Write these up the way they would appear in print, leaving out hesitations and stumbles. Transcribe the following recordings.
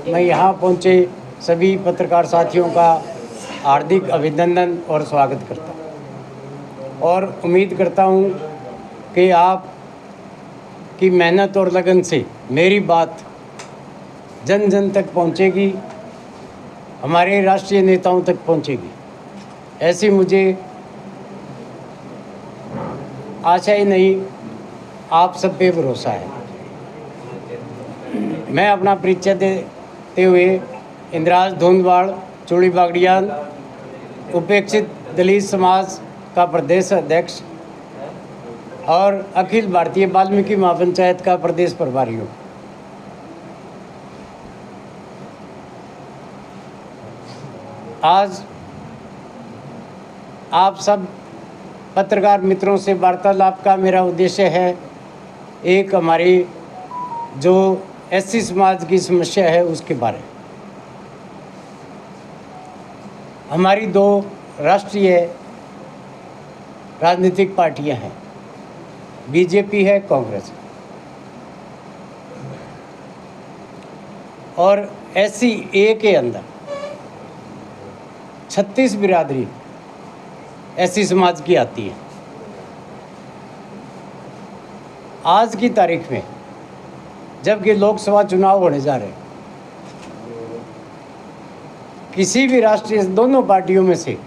मैं यहाँ पहुँचे सभी पत्रकार साथियों का हार्दिक अभिनंदन और स्वागत करता हूँ और उम्मीद करता हूँ कि आप की मेहनत और लगन से मेरी बात जन जन तक पहुँचेगी, हमारे राष्ट्रीय नेताओं तक पहुँचेगी, ऐसी मुझे आशा ही नहीं, आप सब पे भरोसा है। मैं अपना परिचय देते हुए इंद्राज धुंधवाड़, चूड़ी बागड़ियान, उपेक्षित दलित समाज का प्रदेश अध्यक्ष और अखिल भारतीय वाल्मीकि महापंचायत का प्रदेश प्रभारी हूँ। आज आप सब पत्रकार मित्रों से वार्तालाप का मेरा उद्देश्य है, एक हमारी जो एससी समाज की समस्या है उसके बारे में। हमारी दो राष्ट्रीय राजनीतिक पार्टियां हैं, बीजेपी है, कांग्रेस है। और एससी ए के अंदर 36 बिरादरी एससी समाज की आती है। आज की तारीख में जबकि लोकसभा चुनाव होने जा रहे हैं, किसी भी राष्ट्रीय दोनों पार्टियों में से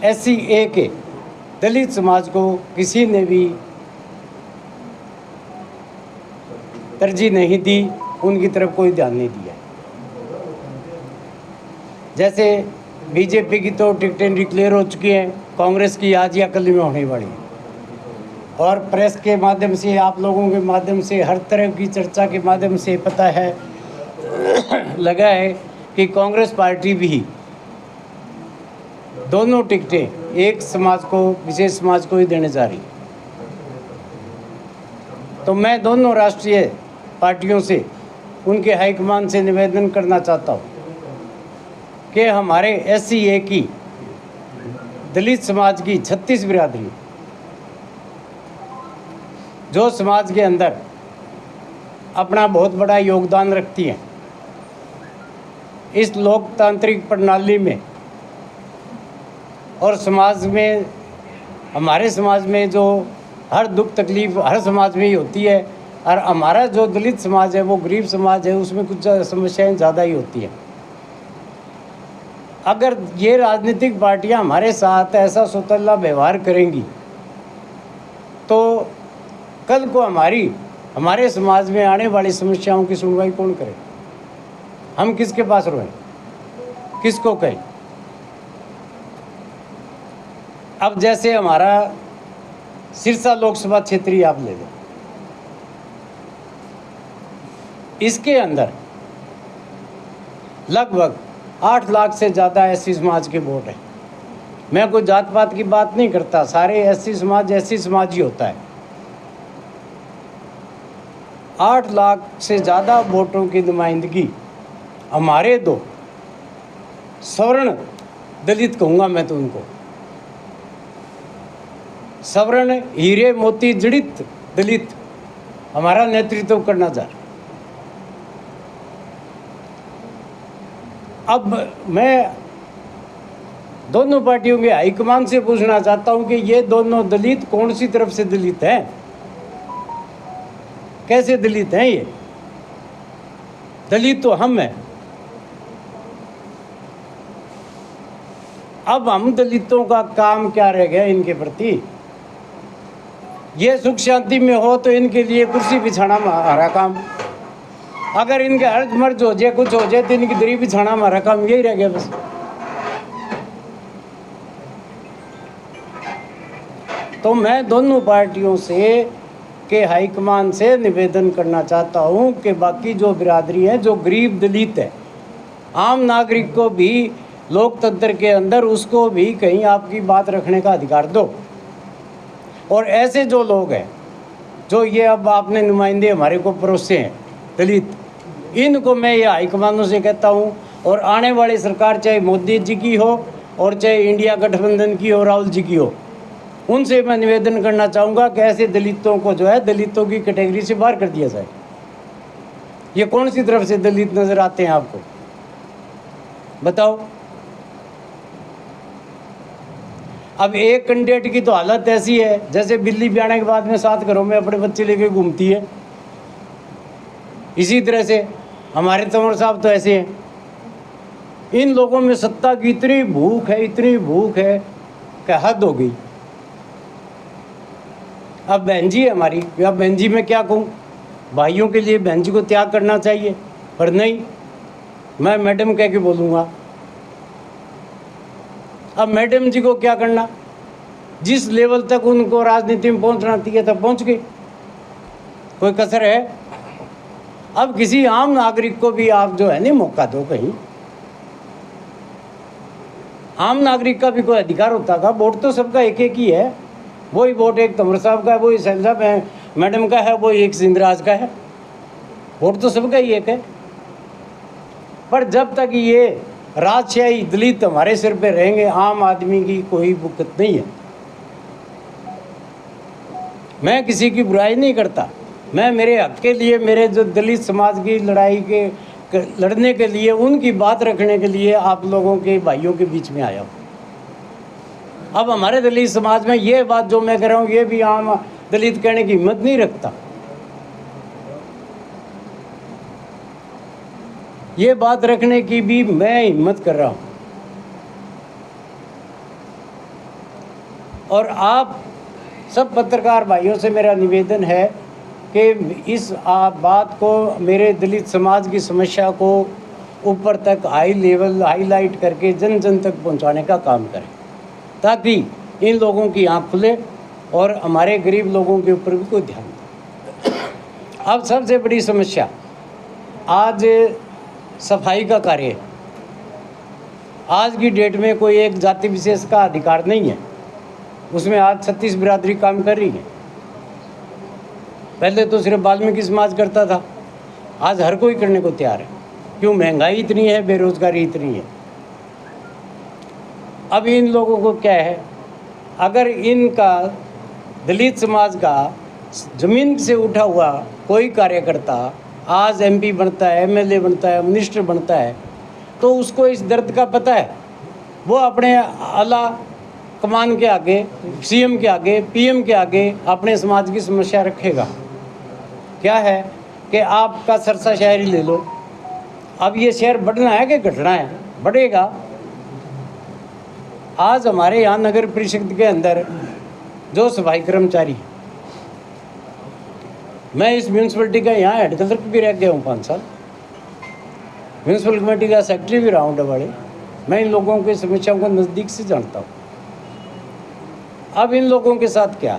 एससी ए के दलित समाज को किसी ने भी तरजीह नहीं दी, उनकी तरफ कोई ध्यान नहीं दिया। जैसे बीजेपी की तो टिकटें डिक्लेयर हो चुकी हैं, कांग्रेस की आज या कल में होने वाली है। और प्रेस के माध्यम से, आप लोगों के माध्यम से, हर तरह की चर्चा के माध्यम से पता है लगा है कि कांग्रेस पार्टी भी दोनों टिकटें एक समाज को, विशेष समाज को ही देने जा रही। तो मैं दोनों राष्ट्रीय पार्टियों से, उनके हाईकमान से निवेदन करना चाहता हूँ कि हमारे एससी ए की दलित समाज की 36 बिरादरी जो समाज के अंदर अपना बहुत बड़ा योगदान रखती हैं, इस लोकतांत्रिक प्रणाली में और समाज में, हमारे समाज में जो हर दुख तकलीफ हर समाज में ही होती है, और हमारा जो दलित समाज है वो गरीब समाज है, उसमें कुछ समस्याएं ज़्यादा ही होती हैं। अगर ये राजनीतिक पार्टियां हमारे साथ ऐसा सौतल्ला व्यवहार करेंगी तो कल को हमारे समाज में आने वाली समस्याओं की सुनवाई कौन करे? हम किसके पास रोएं, किसको कहें? अब जैसे हमारा सिरसा लोकसभा क्षेत्र ही आप ले लें, इसके अंदर लगभग 8 लाख से ज़्यादा एससी समाज के वोट हैं। मैं कोई जात पात की बात नहीं करता, सारे एससी समाज ही होता है। 8 लाख से ज़्यादा वोटों की नुमाइंदगी हमारे दो सवर्ण दलित कहूँगा मैं तो उनको, सवर्ण हीरे मोती जड़ित दलित हमारा नेतृत्व करना जा रहा। अब मैं दोनों पार्टियों के हाईकमान से पूछना चाहता हूं कि ये दोनों दलित कौन सी तरफ से दलित हैं, कैसे दलित हैं? ये दलित तो हम हैं। अब हम दलितों का काम क्या रह गया इनके प्रति? ये सुख शांति में हो तो इनके लिए कुर्सी बिछाना हमारा काम, अगर इनके अर्ज मर्ज हो जाए, कुछ हो जाए तो इनकी दरी बिछाना हमारा काम, यही रह गया बस। तो मैं दोनों पार्टियों से के हाईकमान से निवेदन करना चाहता हूं कि बाकी जो बिरादरी है, जो गरीब दलित है, आम नागरिक को भी लोकतंत्र के अंदर उसको भी कहीं आपकी बात रखने का अधिकार दो। और ऐसे जो लोग हैं जो ये अब आपने नुमाइंदे हमारे को परोसे हैं दलित, इनको मैं ये हाईकमानों से कहता हूँ, और आने वाली सरकार चाहे मोदी जी की हो और चाहे इंडिया गठबंधन की हो, राहुल जी की हो, उनसे मैं निवेदन करना चाहूँगा कि ऐसे दलितों को जो है दलितों की कैटेगरी से बाहर कर दिया जाए। ये कौन सी तरफ से दलित नजर आते हैं आपको, बताओ। अब एक कैंडिडेट की तो हालत ऐसी है जैसे बिल्ली ब्याने के बाद में 7 घरों में अपने बच्चे लेके घूमती है। इसी तरह से हमारे तंवर साहब तो ऐसे हैं। इन लोगों में सत्ता की इतनी भूख है, इतनी भूख है कि हद हो गई। अब बहन जी है हमारी, अब बहन जी मैं क्या कहूँ, भाइयों के लिए बहन जी को त्याग करना चाहिए, पर नहीं, मैं मैडम कह के बोलूँगा। अब मैडम जी को क्या करना, जिस लेवल तक उनको राजनीति में पहुंचना चाहिए तक पहुंच गई, कोई कसर है। अब किसी आम नागरिक को भी आप जो है नहीं मौका दो। कहीं आम नागरिक का भी कोई अधिकार होता था। वोट तो सबका एक एक ही है, वही वोट एक तंवर साहब का है, वही सैल साहब है मैडम का है, वही एक सिंधराज का है। वोट तो सबका ही एक है। पर जब तक ये राजशाही दलित हमारे सिर पे रहेंगे, आम आदमी की कोई बुकत नहीं है। मैं किसी की बुराई नहीं करता, मैं मेरे हक के लिए, मेरे जो दलित समाज की लड़ाई के लड़ने के लिए, उनकी बात रखने के लिए आप लोगों के भाइयों के बीच में आया हूँ। अब हमारे दलित समाज में ये बात जो मैं कह रहा हूँ, ये भी आम दलित कहने की हिम्मत नहीं रखता। ये बात रखने की भी मैं हिम्मत कर रहा हूँ। और आप सब पत्रकार भाइयों से मेरा निवेदन है कि इस बात को, मेरे दलित समाज की समस्या को ऊपर तक हाईलाइट करके जन जन तक पहुंचाने का काम करें, ताकि इन लोगों की आँख खुले और हमारे गरीब लोगों के ऊपर भी कोई ध्यान दे। अब सबसे बड़ी समस्या आज सफाई का कार्य है। आज की डेट में कोई एक जाति विशेष का अधिकार नहीं है, उसमें आज 36 बिरादरी काम कर रही है। पहले तो सिर्फ वाल्मीकि समाज करता था, आज हर कोई करने को तैयार है। क्यों? महंगाई इतनी है, बेरोजगारी इतनी है। अब इन लोगों को क्या है, अगर इनका दलित समाज का जमीन से उठा हुआ कोई कार्यकर्ता आज MP बनता है, MLA बनता है, मिनिस्टर बनता है, तो उसको इस दर्द का पता है। वो अपने आला कमान के आगे, CM के आगे, PM के आगे अपने समाज की समस्या रखेगा। क्या है कि आपका सरसा शहर ही ले लो, अब ये शहर बढ़ना है कि घटना है? बढ़ेगा। आज हमारे यहाँ नगर परिषद के अंदर जो सफाई कर्मचारी, मैं इस म्यूनसिपलिटी का यहाँ हेड क्लर्क भी रह गया हूँ 5 साल, म्यूनसिपल कमेटी का सेक्रेटरी भी रहा हूँ डबाड़े। मैं इन लोगों की समस्याओं को नज़दीक से जानता हूँ। अब इन लोगों के साथ क्या,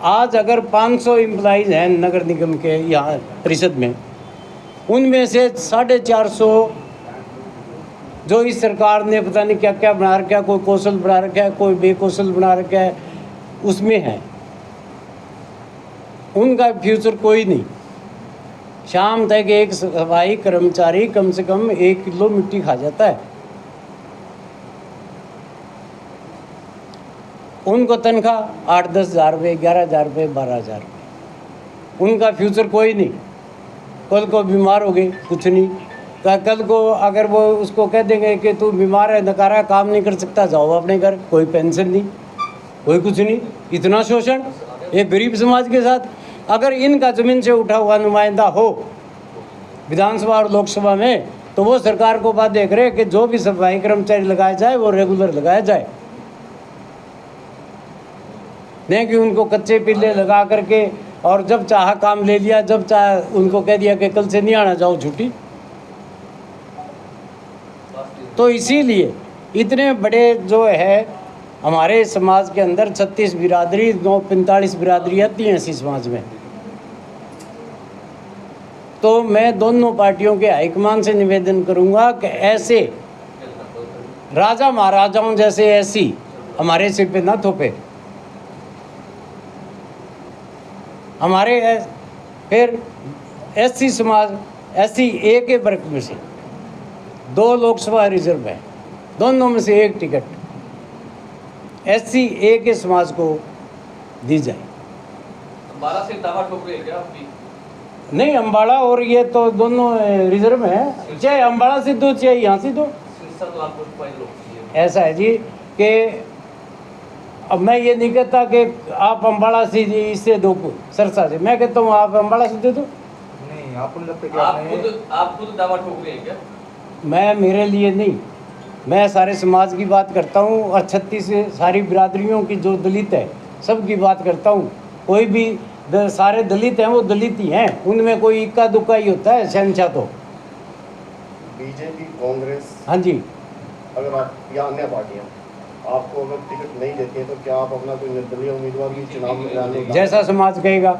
आज अगर 500 एम्प्लॉइज़ हैं नगर निगम के यहाँ परिषद में, उनमें से 450 जो इस सरकार ने पता नहीं क्या क्या बना रखा है, कोई कौशल बना रखा है, कोई बेकौशल बना रखा है, उसमें है। उनका फ्यूचर कोई नहीं। शाम तक एक सफाई कर्मचारी कम से कम 1 किलो मिट्टी खा जाता है। उनको तनख्वाह 8-10 हज़ार रुपये, 11,000 रुपये, 12,000 रुपये। उनका फ्यूचर कोई नहीं। कल को बीमार हो गए, कुछ नहीं। कल को अगर वो उसको कह देंगे कि तू बीमार है, नकारा, काम नहीं कर सकता, जाओ अपने घर, कोई पेंशन नहीं, कोई कुछ नहीं। इतना शोषण एक गरीब समाज के साथ। अगर इनका ज़मीन से उठा हुआ नुमाइंदा हो विधानसभा और लोकसभा में, तो वो सरकार को बात देख रहे कि जो भी सफाई कर्मचारी लगाया जाए वो रेगुलर लगाया जाए, नहीं कि उनको कच्चे पिल्ले लगा करके और जब चाहा काम ले लिया, जब चाहा उनको कह दिया कि कल से नहीं आना, जाओ छुट्टी। तो इसीलिए इतने बड़े जो है हमारे समाज के अंदर 36 बिरादरी, 45 बिरादरी आती हैं इसी समाज में। तो मैं दोनों पार्टियों के हाईकमान से निवेदन करूंगा कि ऐसे राजा महाराजाओं जैसे ऐसी हमारे सिर पे ना थोपे। हमारे फिर SC समाज, SC A के वर्ग में से 2 लोकसभा रिजर्व है, दोनों में से 1 टिकट SC A के समाज को दी जाए। 12 से दावा ठोक रहे हैं क्या आप भी? नहीं, अम्बाड़ा और ये तो दोनों रिजर्व हैं, चाहे अम्बाड़ा से दो चाहे यहाँ से दो। ऐसा है जी कि अब मैं ये नहीं कहता कि आप अम्बाड़ा से इससे दो, सरसा से, मैं कहता हूँ आप अम्बाड़ा से दे दो। नहीं, आपको नहीं लगता कि आप खुद दावा ठोक रहे हैं क्या? मैं मेरे लिए नहीं, मैं सारे समाज की बात करता हूँ और 36 सारी बिरादरियों की जो दलित है सब की बात करता हूँ। कोई भी सारे दलित हैं वो दलित ही हैं, उनमें कोई इक्का दुक्का ही होता है शहनशाह। तो बीजेपी, कांग्रेस, हाँ जी, अगर आप या अन्य पार्टियां आपको अगर टिकट नहीं देती हैं तो क्या आप अपना कोई निर्दलीय उम्मीदवार भी चुनाव में लाने का? जैसा समाज कहेगा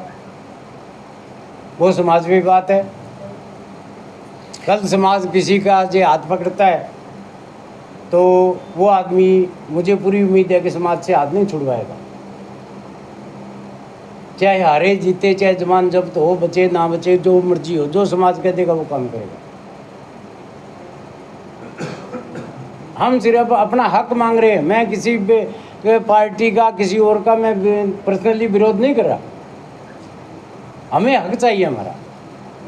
वो समाज की बात है। कल समाज किसी का जो हाथ पकड़ता है तो वो आदमी, मुझे पूरी उम्मीद है कि समाज से हाथ नहीं छुड़वाएगा। चाहे हारे जीते, चाहे जमान जब्त हो, बचे ना बचे, जो मर्जी हो, जो समाज कह देगा वो काम करेगा। हम सिर्फ अपना हक मांग रहे हैं। मैं किसी पार्टी का, किसी और का मैं पर्सनली विरोध नहीं कर रहा। हमें हक चाहिए हमारा।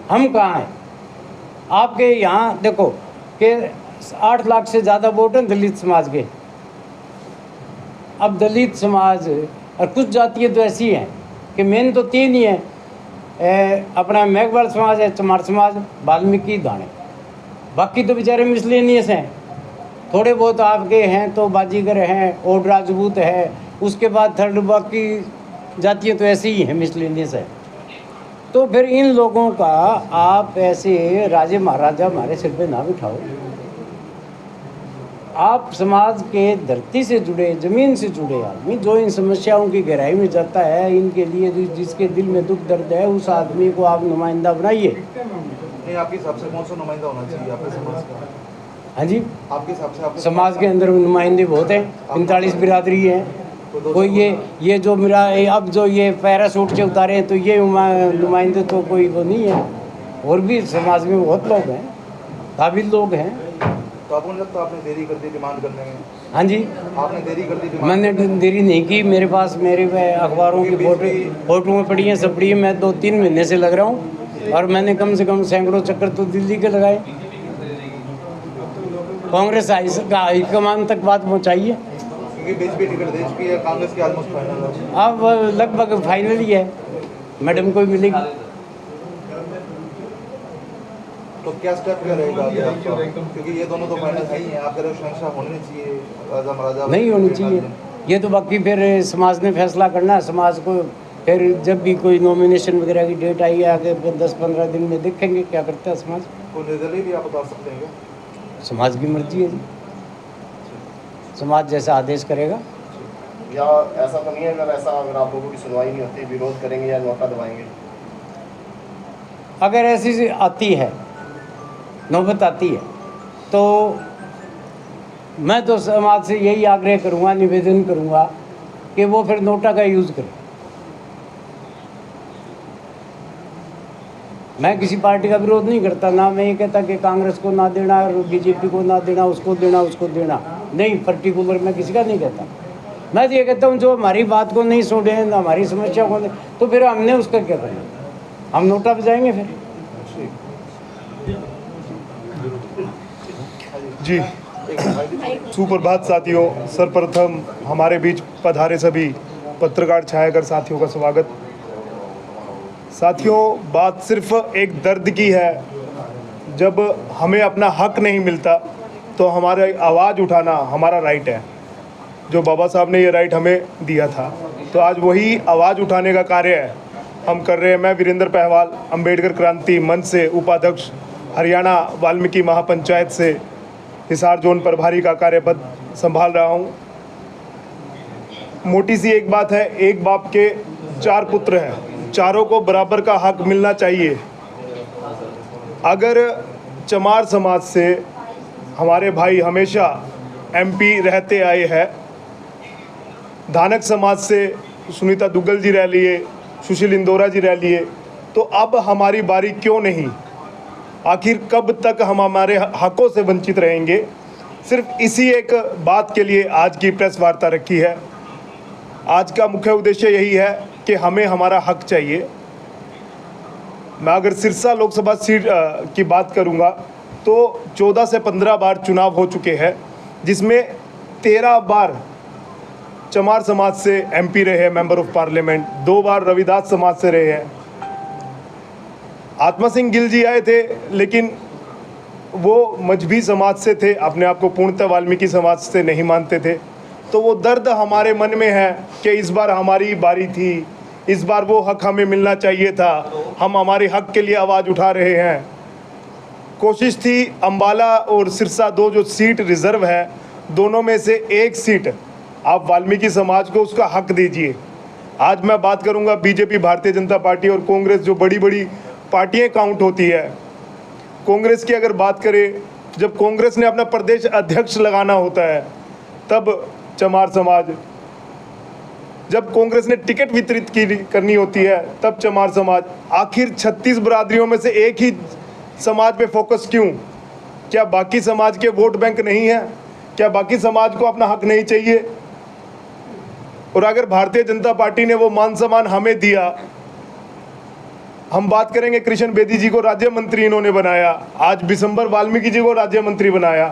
हम कहाँ हैं? आपके यहाँ देखो कि 8 लाख से ज़्यादा वोट हैं दलित समाज के। अब दलित समाज और कुछ जातियाँ तो ऐसी हैं कि मेन तो 3 ही हैं, अपना मेघवाल समाज है, चमार समाज, वाल्मीकि, दाणे। बाकी तो बेचारे मिसलेनियस हैं। थोड़े बहुत आपके हैं तो बाजीगर हैं और राजपूत है, उसके बाद थर्ड बाकी जातियाँ तो ऐसी ही हैं, मिसलेनियस है। तो फिर इन लोगों का आप ऐसे राजे महाराजा हमारे सिर पे ना बिठाओ। आप समाज के धरती से जुड़े, ज़मीन से जुड़े आदमी, जो इन समस्याओं की गहराई में जाता है, इनके लिए जिसके दिल में दुख दर्द है, उस आदमी को आप नुमाइंदा बनाइए। नहीं, आपके हिसाब से कौन सा नुमाइंदा होना चाहिए आपके समाज का? हाँ जी, आपके हिसाब से आपके समाज के अंदर नुमाइंदे बहुत हैं, 45 बिरादरी हैं। कोई ये जो मेरा अब जो ये पैरासूट से उतारे हैं तो ये नुमाइंदे तो कोई वो नहीं है। और भी समाज में बहुत लोग हैं, काबिल लोग हैं। तो आपको नहीं लगता आपने देरी कर दी डिमांड करने में? हाँ जी, आपने देरी कर दी? मैंने देरी नहीं की। मेरे पास मेरे अखबारों की फोटो में पड़ी हैं, सब पड़ी हैं। मैं 2-3 महीने से लग रहा हूँ और मैंने कम से कम सैकड़ों चक्कर तो दिल्ली के लगाए। कांग्रेस हाईकमान तक बात पहुँचाई है। बीजेपी टिकट दे चुकी है, कांग्रेस की ऑलमोस्ट फाइनल है। अब लगभग फाइनल ही है, मैडम को मिलेगी। तो क्या स्टेप क्या रहेगा आपका? क्योंकि ये दोनों तो फाइनल है ही हैं, आप कह रहे हो शहंशाह होनी नहीं चाहिए, राजा महाराजा नहीं होनी चाहिए। ये तो बाकी फिर समाज ने फैसला करना है। समाज को फिर जब भी कोई नॉमिनेशन वगैरह की डेट आई है आगे 10-15 दिन में देखेंगे क्या करता है समाज। कोई निर्दलीय भी आप बता सकते हैं क्या? समाज की मर्जी है जी, समाज जैसा आदेश करेगा। या ऐसा तो नहीं है अगर आप लोगों की सुनवाई नहीं होती, विरोध करेंगे या नोटा दबाएंगे? अगर ऐसी आती है, नौबत आती है, तो मैं तो समाज से यही आग्रह करूँगा, निवेदन करूँगा कि वो फिर नोटा का यूज़ करें। मैं किसी पार्टी का विरोध नहीं करता, ना मैं ये कहता कि कांग्रेस को ना देना और बीजेपी को ना देना, उसको देना उसको देना, नहीं, पर्टिकुलर मैं किसी का नहीं कहता। मैं तो ये कहता हूँ जो हमारी बात को नहीं सुने, हमारी समस्या को नहीं, तो फिर हमने उसका क्या करना, हम नोटा बजाएंगे फिर। जी, सुप्रभात साथियों। सर्वप्रथम हमारे बीच पधारे सभी पत्रकार छायाकर साथियों का स्वागत। साथियों, बात सिर्फ एक दर्द की है। जब हमें अपना हक नहीं मिलता तो हमारा आवाज़ उठाना हमारा राइट है, जो बाबा साहब ने ये राइट हमें दिया था। तो आज वही आवाज़ उठाने का कार्य है हम कर रहे हैं। मैं वीरेंद्र पहवाल, अंबेडकर क्रांति मंच से उपाध्यक्ष, हरियाणा वाल्मीकि महापंचायत से हिसार जोन प्रभारी का कार्यपद संभाल रहा हूँ। मोटी सी एक बात है, एक बाप के 4 पुत्र हैं, चारों को बराबर का हक मिलना चाहिए। अगर चमार समाज से हमारे भाई हमेशा एमपी रहते आए हैं, धानक समाज से सुनीता दुग्गल जी रह लिए, सुशील इंदौरा जी रह लिए, तो अब हमारी बारी क्यों नहीं? आखिर कब तक हम हमारे हकों से वंचित रहेंगे? सिर्फ इसी एक बात के लिए आज की प्रेस वार्ता रखी है। आज का मुख्य उद्देश्य यही है कि हमें हमारा हक चाहिए। मैं अगर सिरसा लोकसभा सीट की बात करूंगा तो 14 से 15 बार चुनाव हो चुके हैं, जिसमें 13 बार चमार समाज से एमपी रहे हैं, मेंबर ऑफ पार्लियामेंट, 2 बार रविदास समाज से रहे हैं। आत्मा सिंह गिल जी आए थे, लेकिन वो मजहबी समाज से थे, अपने आप को पूर्णतः वाल्मीकि समाज से नहीं मानते थे। तो वो दर्द हमारे मन में है कि इस बार हमारी बारी थी, इस बार वो हक हमें मिलना चाहिए था, हम हमारे हक के लिए आवाज़ उठा रहे हैं। कोशिश थी अंबाला और सिरसा 2 जो सीट रिजर्व है, दोनों में से एक सीट आप वाल्मीकि समाज को उसका हक दीजिए। आज मैं बात करूंगा बीजेपी, भारतीय जनता पार्टी और कांग्रेस, जो बड़ी बड़ी पार्टियां काउंट होती है। कांग्रेस की अगर बात करें, जब कांग्रेस ने अपना प्रदेश अध्यक्ष लगाना होता है तब चमार समाज, जब कांग्रेस ने टिकट वितरित करनी होती है तब चमार समाज। आखिर 36 बरादरियों में से एक ही समाज पे फोकस क्यों? क्या बाकी समाज के वोट बैंक नहीं है? क्या बाकी समाज को अपना हक नहीं चाहिए? और अगर भारतीय जनता पार्टी ने वो मान सम्मान हमें दिया, हम बात करेंगे कृष्ण बेदी जी को राज्य मंत्री इन्होंने बनाया, आज बिशंबर वाल्मीकि जी को राज्य मंत्री बनाया,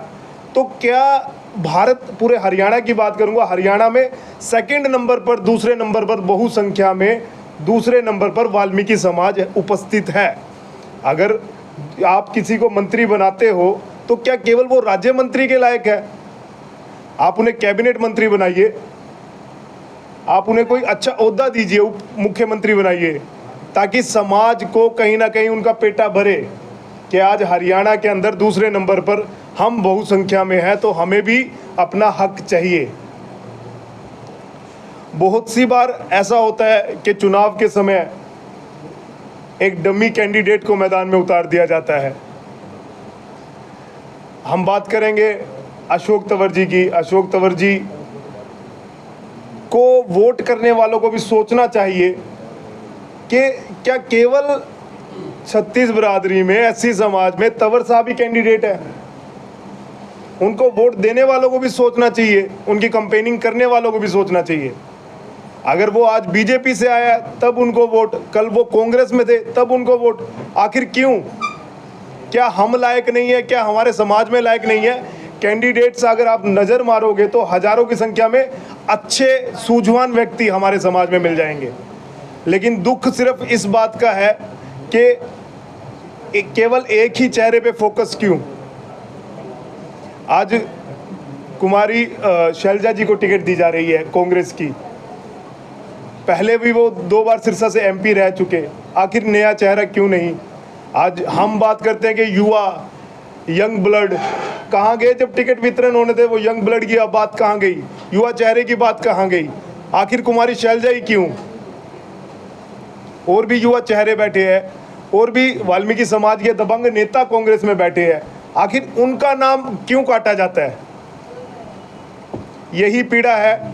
तो क्या भारत, पूरे हरियाणा की बात करूंगा, हरियाणा में सेकंड नंबर पर, दूसरे नंबर पर बहुसंख्या में दूसरे नंबर पर वाल्मीकि समाज उपस्थित है। अगर आप किसी को मंत्री बनाते हो तो क्या केवल वो राज्य मंत्री के लायक है? आप उन्हें कैबिनेट मंत्री बनाइए, आप उन्हें कोई अच्छा ओहदा दीजिए, उप मुख्यमंत्री बनाइए, ताकि समाज को कहीं ना कहीं उनका पेटा भरे कि आज हरियाणा के अंदर दूसरे नंबर पर हम बहुसंख्या में हैं, तो हमें भी अपना हक चाहिए। बहुत सी बार ऐसा होता है कि चुनाव के समय एक डमी कैंडिडेट को मैदान में उतार दिया जाता है। हम बात करेंगे अशोक तंवर जी की। अशोक तंवर जी को वोट करने वालों को भी सोचना चाहिए कि क्या केवल 36 बरादरी में, एससी समाज में तंवर साहब ही कैंडिडेट है? उनको वोट देने वालों को भी सोचना चाहिए, उनकी कैंपेनिंग करने वालों को भी सोचना चाहिए। अगर वो आज बीजेपी से आया तब उनको वोट, कल वो कांग्रेस में थे तब उनको वोट, आखिर क्यों? क्या हम लायक नहीं है? क्या हमारे समाज में लायक नहीं है? कैंडिडेट्स अगर आप नज़र मारोगे तो हजारों की संख्या में अच्छे सूझवान व्यक्ति हमारे समाज में मिल जाएंगे, लेकिन दुख सिर्फ इस बात का है कि केवल एक ही चेहरे पे फोकस क्यों? आज कुमारी शैलजा जी को टिकट दी जा रही है कांग्रेस की, पहले भी वो 2 बार सिरसा से एमपी रह चुके, आखिर नया चेहरा क्यों नहीं? आज हम बात करते हैं कि युवा, यंग ब्लड कहाँ गए? जब टिकट वितरण होने थे वो यंग ब्लड की बात कहाँ गई? युवा चेहरे की बात कहाँ गई? आखिर कुमारी शैलजा ही क्यों? और भी युवा चेहरे बैठे हैं, और भी वाल्मीकि समाज के दबंग नेता कांग्रेस में बैठे हैं, आखिर उनका नाम क्यों काटा जाता है? यही पीड़ा है।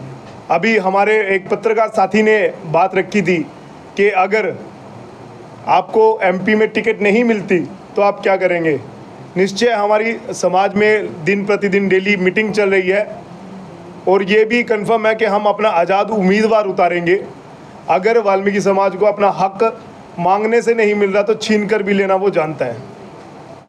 अभी हमारे एक पत्रकार साथी ने बात रखी थी कि अगर आपको एमपी में टिकट नहीं मिलती तो आप क्या करेंगे? निश्चय हमारी समाज में दिन प्रतिदिन डेली मीटिंग चल रही है और ये भी कंफर्म है कि हम अपना आज़ाद उम्मीदवार उतारेंगे। अगर वाल्मीकि समाज को अपना हक मांगने से नहीं मिल रहा तो छीन कर भी लेना वो जानता है।